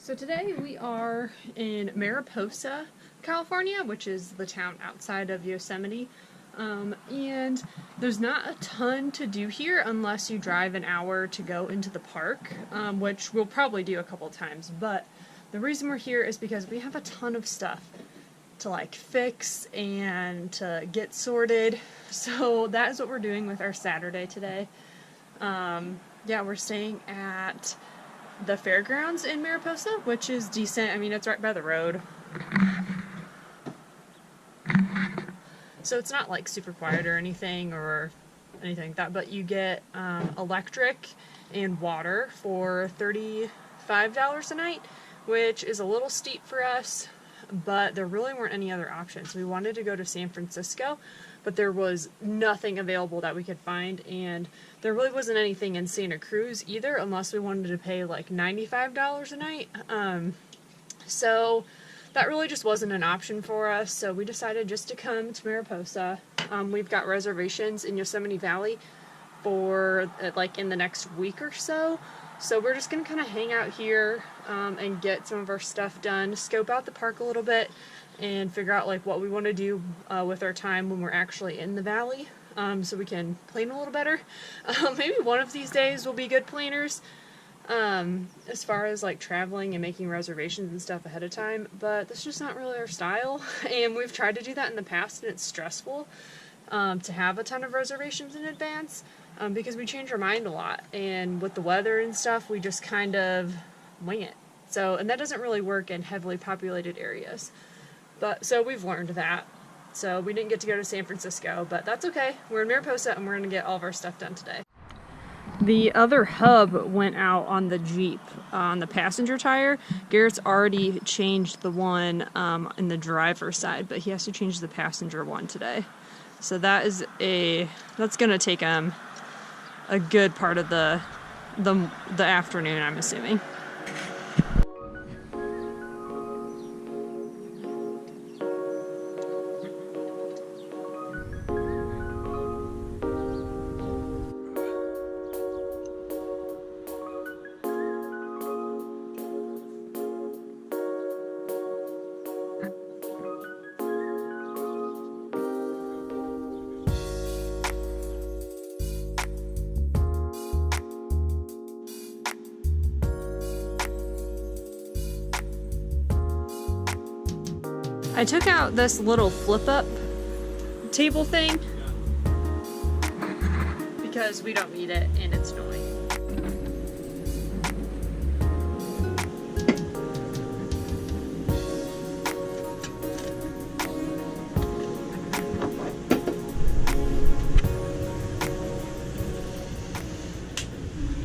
So today we are in Mariposa, California, which is the town outside of Yosemite. And there's not a ton to do here unless you drive an hour to go into the park, which we'll probably do a couple times. But the reason we're here is because we have a ton of stuff to like fix and to get sorted. So that is what we're doing with our Saturday today. Yeah, we're staying at the fairgrounds in Mariposa, which is decent. I mean, it's right by the road. So it's not like super quiet or anything like that, but you get electric and water for $35 a night, which is a little steep for us, but there really weren't any other options. We wanted to go to San Francisco, but there was nothing available that we could find, and there really wasn't anything in Santa Cruz either, unless we wanted to pay like $95 a night. So that really just wasn't an option for us, so we decided just to come to Mariposa. We've got reservations in Yosemite Valley for like in the next week or so. So we're just going to kind of hang out here and get some of our stuff done, scope out the park a little bit, and figure out like what we want to do with our time when we're actually in the valley, so we can plan a little better. Maybe one of these days we'll be good planners as far as like traveling and making reservations and stuff ahead of time, but that's just not really our style, and we've tried to do that in the past and it's stressful to have a ton of reservations in advance. Because we change our mind a lot, and with the weather and stuff, we just kind of wing it. So, and that doesn't really work in heavily populated areas. But, so we've learned that. So we didn't get to go to San Francisco, but that's okay. We're in Mariposa, and we're going to get all of our stuff done today. The other hub went out on the Jeep, on the passenger tire. Garrett's already changed the one in the driver's side, but he has to change the passenger one today. So that's going to take him a good part of the afternoon, I'm assuming. I took out this little flip-up table thing because we don't need it and it's annoying.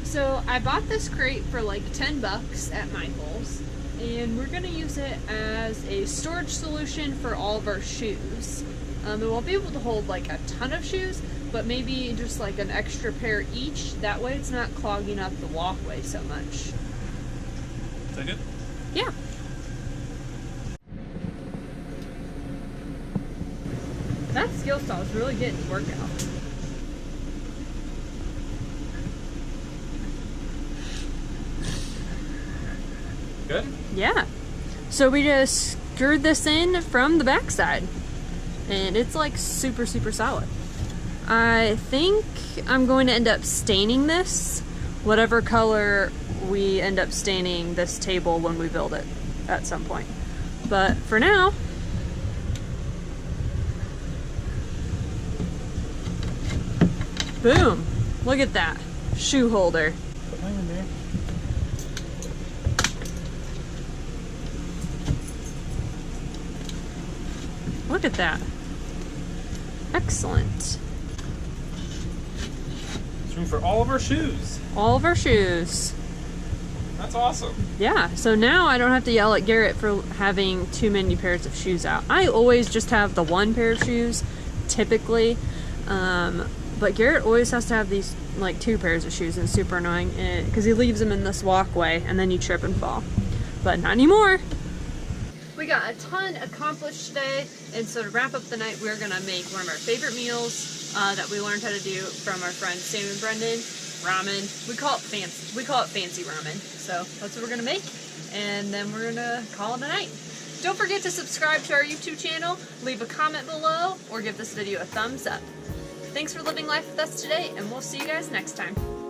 So I bought this crate for like 10 bucks at Michael's. And we're going to use it as a storage solution for all of our shoes. It won't be able to hold like a ton of shoes, but maybe just like an extra pair each. That way it's not clogging up the walkway so much. Is that good? Yeah. That skill saw is really getting to work out. Good? Yeah. So we just screwed this in from the backside, and it's like super solid. I think I'm going to end up staining this whatever color we end up staining this table when we build it at some point. But for now, boom, look at that shoe holder. Hang in there. Look at that. Excellent. There's room for all of our shoes. All of our shoes. That's awesome. Yeah, so now I don't have to yell at Garrett for having too many pairs of shoes out. I always just have the one pair of shoes, typically. But Garrett always has to have these like 2 pairs of shoes, and it's super annoying because he leaves them in this walkway and then you trip and fall. But not anymore. We got a ton accomplished today, and so to wrap up the night, we're gonna make one of our favorite meals that we learned how to do from our friends Sam and Brendan. Ramen. We call it fancy ramen. So that's what we're gonna make, and then we're gonna call it a night. Don't forget to subscribe to our YouTube channel, leave a comment below, or give this video a thumbs up. Thanks for living life with us today, and we'll see you guys next time.